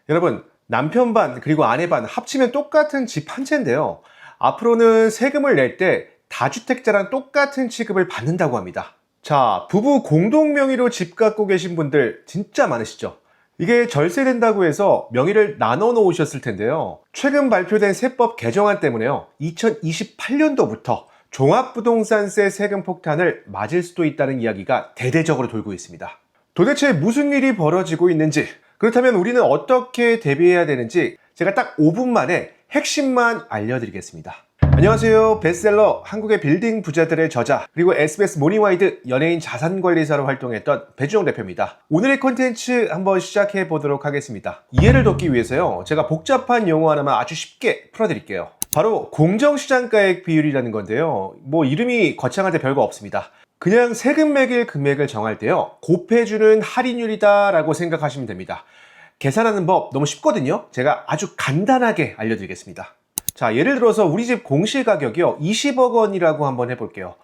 여러분, 남편 반 그리고 아내 반 합치면 똑같은 집 한 채인데요. 앞으로는 세금을 낼 때 다주택자랑 똑같은 취급을 받는다고 합니다. 자, 부부 공동 명의로 집 갖고 계신 분들 진짜 많으시죠? 이게 절세된다고 해서 명의를 나눠 놓으셨을 텐데요. 최근 발표된 세법 개정안 때문에요. 2028년도부터 종합부동산세 세금 폭탄을 맞을 수도 있다는 이야기가 대대적으로 돌고 있습니다. 도대체 무슨 일이 벌어지고 있는지, 그렇다면 우리는 어떻게 대비해야 되는지 제가 딱 5분 만에 핵심만 알려드리겠습니다. 안녕하세요. 베스트셀러 한국의 빌딩 부자들의 저자, 그리고 SBS 모닝와이드 연예인 자산관리사로 활동했던 배주영 대표입니다. 오늘의 콘텐츠 한번 시작해 보도록 하겠습니다. 이해를 돕기 위해서요, 제가 복잡한 용어 하나만 아주 쉽게 풀어드릴게요. 바로 공정시장가액 비율이라는 건데요. 이름이 거창한데 별거 없습니다. 그냥 세금 매길 금액을 정할 때요, 곱해주는 할인율이다 라고 생각하시면 됩니다. 계산하는 법 너무 쉽거든요. 제가 아주 간단하게 알려드리겠습니다. 자, 예를 들어서 우리 집 공시가격이요 20억 원이라고 한번 해볼게요.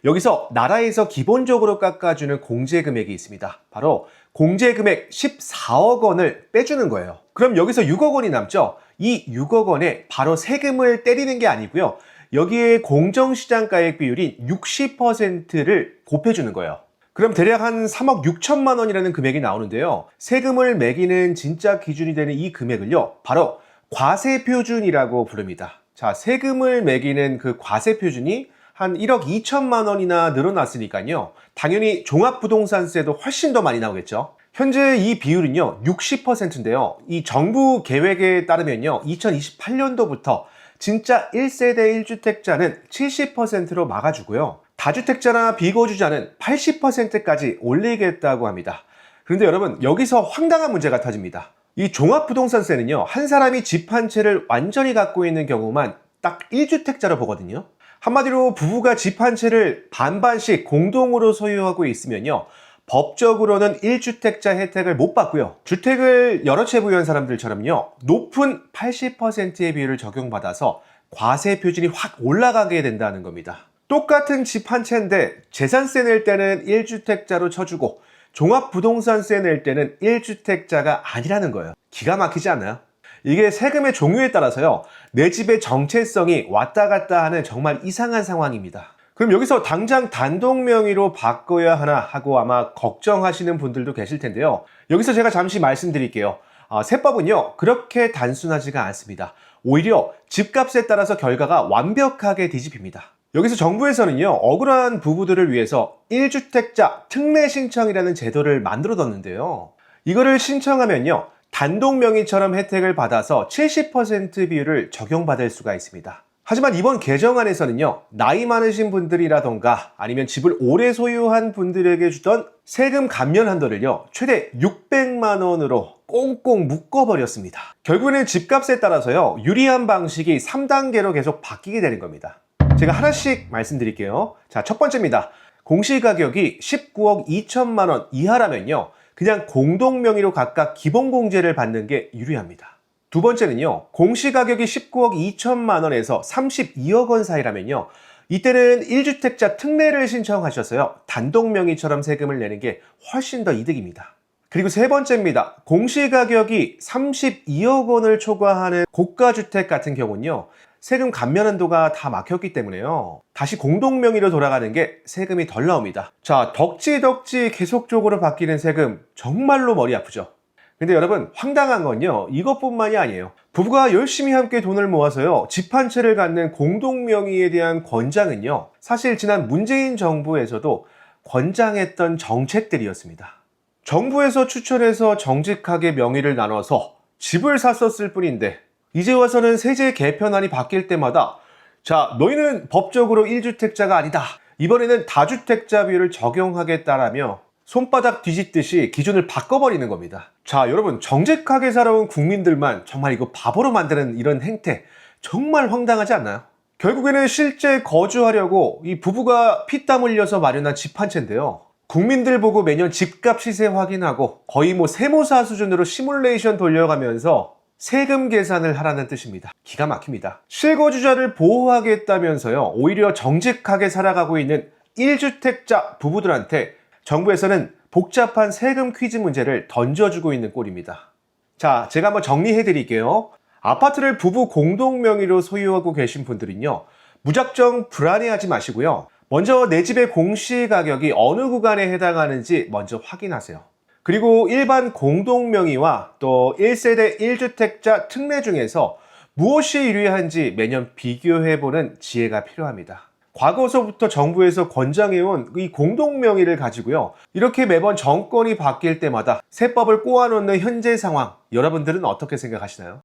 여기서 나라에서 기본적으로 깎아주는 공제금액이 있습니다. 바로 공제금액 14억 원을 빼주는 거예요. 그럼 여기서 6억 원이 남죠? 이 6억 원에 바로 세금을 때리는 게 아니고요, 여기에 공정시장가액 비율인 60%를 곱해주는 거예요. 그럼 대략 한 3억 6천만 원이라는 금액이 나오는데요. 세금을 매기는 진짜 기준이 되는 이 금액을요, 바로 과세표준이라고 부릅니다. 자, 세금을 매기는 그 과세표준이 한 1억 2천만 원이나 늘어났으니까요, 당연히 종합부동산세도 훨씬 더 많이 나오겠죠. 현재 이 비율은요 60%인데요. 이 정부 계획에 따르면요 2028년도부터 진짜 1세대 1주택자는 70%로 막아주고요, 다주택자나 비거주자는 80%까지 올리겠다고 합니다. 그런데 여러분, 여기서 황당한 문제가 터집니다. 이 종합부동산세는요, 한 사람이 집 한 채를 완전히 갖고 있는 경우만 딱 1주택자로 보거든요. 한마디로 부부가 집 한 채를 반반씩 공동으로 소유하고 있으면요, 법적으로는 1주택자 혜택을 못 받고요, 주택을 여러 채 보유한 사람들처럼요, 높은 80%의 비율을 적용받아서 과세 표준이 확 올라가게 된다는 겁니다. 똑같은 집 한 채인데 재산세 낼 때는 1주택자로 쳐주고 종합부동산세 낼 때는 1주택자가 아니라는 거예요. 기가 막히지 않나요? 이게 세금의 종류에 따라서요, 내 집의 정체성이 왔다 갔다 하는 정말 이상한 상황입니다. 그럼 여기서 당장 단독 명의로 바꿔야 하나 하고 아마 걱정하시는 분들도 계실 텐데요. 여기서 제가 잠시 말씀드릴게요. 세법은요 그렇게 단순하지가 않습니다. 오히려 집값에 따라서 결과가 완벽하게 뒤집힙니다. 여기서 정부에서는요, 억울한 부부들을 위해서 1주택자 특례 신청이라는 제도를 만들어뒀는데요. 이거를 신청하면요, 단독 명의처럼 혜택을 받아서 70% 비율을 적용받을 수가 있습니다. 하지만 이번 개정안에서는요, 나이 많으신 분들이라던가 아니면 집을 오래 소유한 분들에게 주던 세금 감면 한도를요, 최대 600만 원으로 꽁꽁 묶어버렸습니다. 결국에는 집값에 따라서요, 유리한 방식이 3단계로 계속 바뀌게 되는 겁니다. 제가 하나씩 말씀드릴게요. 자, 첫 번째입니다. 공시가격이 19억 2천만 원 이하라면요, 그냥 공동 명의로 각각 기본공제를 받는 게 유리합니다. 두 번째는요, 공시가격이 19억 2천만 원에서 32억 원 사이라면요, 이때는 1주택자 특례를 신청하셔서요, 단독 명의처럼 세금을 내는 게 훨씬 더 이득입니다. 그리고 세 번째입니다. 공시가격이 32억 원을 초과하는 고가주택 같은 경우는요, 세금 감면 한도가 다 막혔기 때문에요, 다시 공동 명의로 돌아가는 게 세금이 덜 나옵니다. 자, 덕지덕지 계속적으로 바뀌는 세금 정말로 머리 아프죠. 근데 여러분, 황당한 건요, 이것뿐만이 아니에요. 부부가 열심히 함께 돈을 모아서요, 집 한 채를 갖는 공동 명의에 대한 권장은요, 사실 지난 문재인 정부에서도 권장했던 정책들이었습니다. 정부에서 추천해서 정직하게 명의를 나눠서 집을 샀었을 뿐인데, 이제 와서는 세제 개편안이 바뀔 때마다 자, 너희는 법적으로 1주택자가 아니다, 이번에는 다주택자 비율을 적용하겠다라며 손바닥 뒤집듯이 기준을 바꿔버리는 겁니다. 자, 여러분, 정직하게 살아온 국민들만 정말 이거 바보로 만드는 이런 행태 정말 황당하지 않나요? 결국에는 실제 거주하려고 이 부부가 피땀 흘려서 마련한 집 한 채인데요, 국민들 보고 매년 집값 시세 확인하고 거의 세무사 수준으로 시뮬레이션 돌려가면서 세금 계산을 하라는 뜻입니다. 기가 막힙니다. 실거주자를 보호하겠다면서요, 오히려 정직하게 살아가고 있는 1주택자 부부들한테 정부에서는 복잡한 세금 퀴즈 문제를 던져주고 있는 꼴입니다. 자, 제가 한번 정리해 드릴게요. 아파트를 부부 공동 명의로 소유하고 계신 분들은요, 무작정 불안해하지 마시고요. 먼저 내 집의 공시 가격이 어느 구간에 해당하는지 먼저 확인하세요. 그리고 일반 공동 명의와 또 1세대 1주택자 특례 중에서 무엇이 유리한지 매년 비교해보는 지혜가 필요합니다. 과거서부터 정부에서 권장해온 이 공동 명의를 가지고요, 이렇게 매번 정권이 바뀔 때마다 세법을 꼬아놓는 현재 상황, 여러분들은 어떻게 생각하시나요?